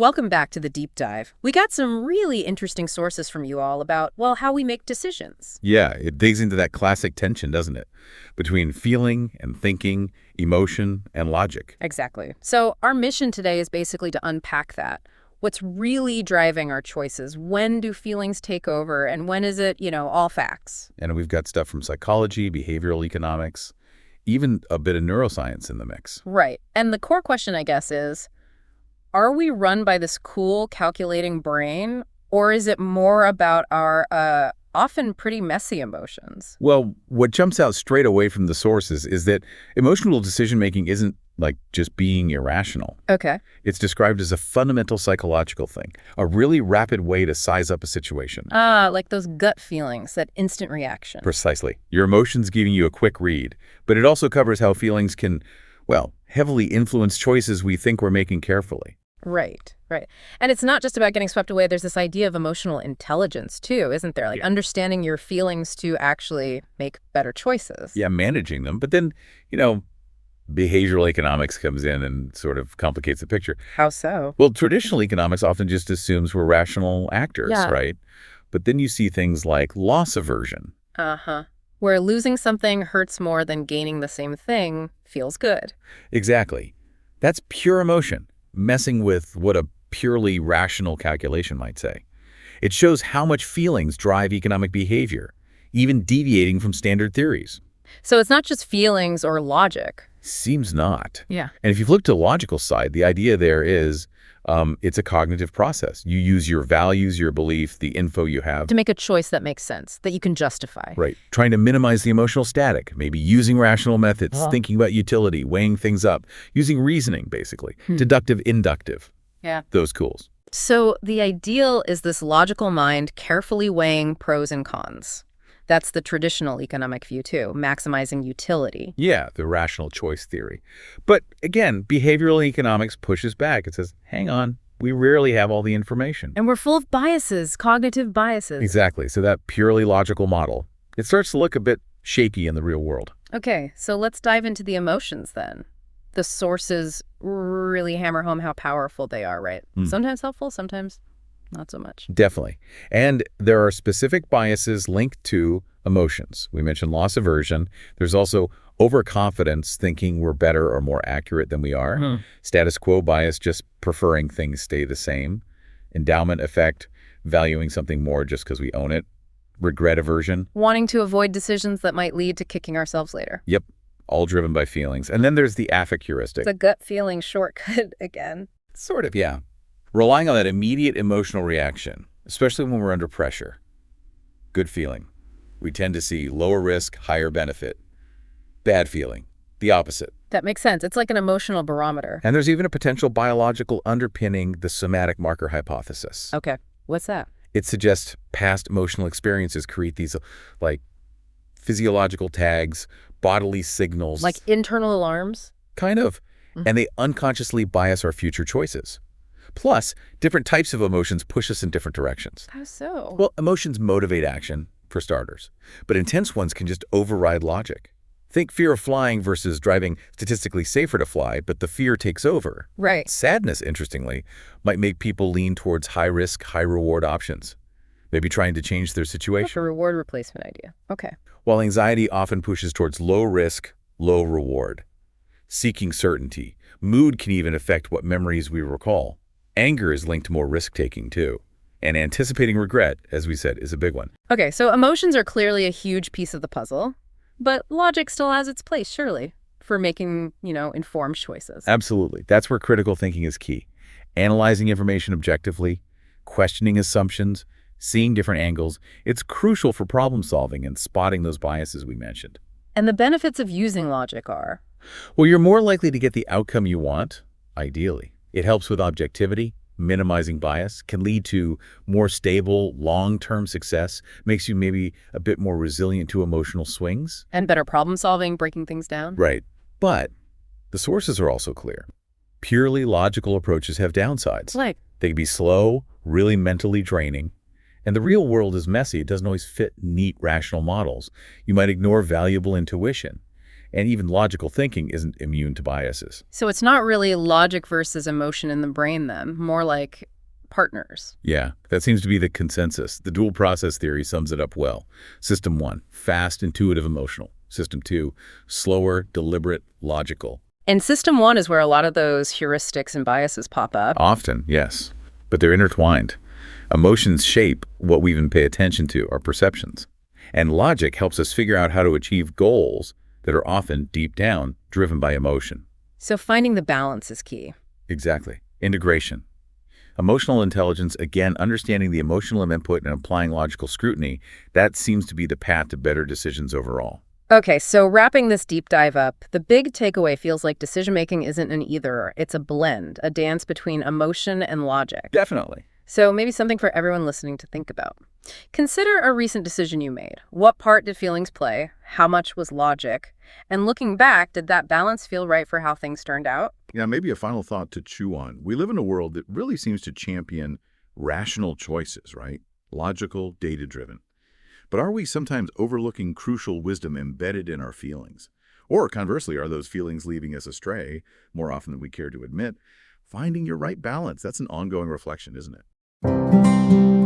Welcome back to the deep dive. We got some really interesting sources from you all about, well, how we make decisions. Yeah, it digs into that classic tension, doesn't it? Between feeling and thinking, emotion and logic. Exactly. So our mission today is basically to unpack that. What's really driving our choices? When do feelings take over? And when is it, all facts? And we've got stuff from psychology, behavioral economics, even a bit of neuroscience in the mix. Right. And the core question, I guess, is, are we run by this cool, calculating brain, or is it more about our often pretty messy emotions? Well, what jumps out straight away from the sources is that emotional decision-making isn't like just being irrational. Okay. It's described as a fundamental psychological thing, a really rapid way to size up a situation. Like those gut feelings, that instant reaction. Precisely. Your emotions giving you a quick read, but it also covers how feelings can, well, heavily influence choices we think we're making carefully. Right. And it's not just about getting swept away. There's this idea of emotional intelligence, too, isn't there? Like understanding your feelings to actually make better choices. Yeah, managing them. But then, behavioral economics comes in and sort of complicates the picture. How so? Well, traditional economics often just assumes we're rational actors, Yeah. right? But then you see things like loss aversion. Where losing something hurts more than gaining the same thing feels good. Exactly. That's pure emotion, messing with what a purely rational calculation might say. It shows how much feelings drive economic behavior, even deviating from standard theories. So it's not just feelings or logic. Seems not. Yeah. And if you've looked to the logical side, the idea there is it's a cognitive process. You use your values, your belief, the info you have. To make a choice that makes sense, that you can justify. Right. Trying to minimize the emotional static, maybe using rational methods, thinking about utility, weighing things up, using reasoning, basically. Deductive, inductive. Yeah. Those tools. So the ideal is this logical mind carefully weighing pros and cons. That's the traditional economic view, too, maximizing utility. Yeah, the rational choice theory. But again, behavioral economics pushes back. It says, hang on, we rarely have all the information. And we're full of biases, cognitive biases. Exactly. So that purely logical model, it starts to look a bit shaky in the real world. Okay, so let's dive into the emotions then. The sources really hammer home how powerful they are, right? Sometimes helpful, sometimes not so much. Definitely. And there are specific biases linked to emotions. We mentioned loss aversion. There's also overconfidence, thinking we're better or more accurate than we are. Status quo bias, just preferring things stay the same. Endowment effect, valuing something more just because we own it. Regret aversion. Wanting to avoid decisions that might lead to kicking ourselves later. Yep. All driven by feelings. And then there's the affect heuristic. It's a gut feeling shortcut again. Sort of, yeah. Relying on that immediate emotional reaction, especially when we're under pressure. Good feeling. We tend to see lower risk, higher benefit. Bad feeling. The opposite. That makes sense. It's like an emotional barometer. And there's even a potential biological underpinning the somatic marker hypothesis. Okay. What's that? It suggests past emotional experiences create these like physiological tags, bodily signals. Like internal alarms? Kind of. And they unconsciously bias our future choices. Plus, different types of emotions push us in different directions. How so? Well, emotions motivate action, for starters. But intense ones can just override logic. Think fear of flying versus driving statistically safer to fly, but the fear takes over. Right. Sadness, interestingly, might make people lean towards high-risk, high-reward options. Maybe trying to change their That's a situation. reward replacement idea. Okay. While anxiety often pushes towards low risk, low reward. Seeking certainty. Mood can even affect what memories we recall. Anger is linked to more risk-taking, too. And anticipating regret, as we said, is a big one. Okay, so emotions are clearly a huge piece of the puzzle, but logic still has its place, surely, for making, informed choices. Absolutely. That's where critical thinking is key. Analyzing information objectively, questioning assumptions, seeing different angles. It's crucial for problem solving and spotting those biases we mentioned. And the benefits of using logic are? Well, you're more likely to get the outcome you want, ideally. It helps with objectivity, minimizing bias, can lead to more stable, long-term success, makes you maybe a bit more resilient to emotional swings. And better problem solving, breaking things down? Right. But the sources are also clear. Purely logical approaches have downsides. Like? They can be slow, really mentally draining. And the real world is messy. It doesn't always fit neat, rational models. You might ignore valuable intuition. And even logical thinking isn't immune to biases. So it's not really logic versus emotion in the brain then, more like partners. Yeah, that seems to be the consensus. The dual process theory sums it up well. System 1, fast, intuitive, emotional. System 2, slower, deliberate, logical. And system 1 is where a lot of those heuristics and biases pop up. Often, yes, but they're intertwined. Emotions shape what we even pay attention to, our perceptions. And logic helps us figure out how to achieve goals that are often, deep down, driven by emotion. So finding the balance is key. Exactly. Integration. Emotional intelligence, again, understanding the emotional input and applying logical scrutiny, that seems to be the path to better decisions overall. Okay, so wrapping this deep dive up, the big takeaway feels like decision-making isn't an either, it's a blend, a dance between emotion and logic. Definitely. So maybe something for everyone listening to think about. Consider a recent decision you made. What part did feelings play? How much was logic? And looking back, did that balance feel right for how things turned out? Yeah, maybe a final thought to chew on. We live in a world that really seems to champion rational choices, right? Logical, data-driven. But are we sometimes overlooking crucial wisdom embedded in our feelings? Or conversely, are those feelings leading us astray more often than we care to admit? Finding your right balance, that's an ongoing reflection, isn't it?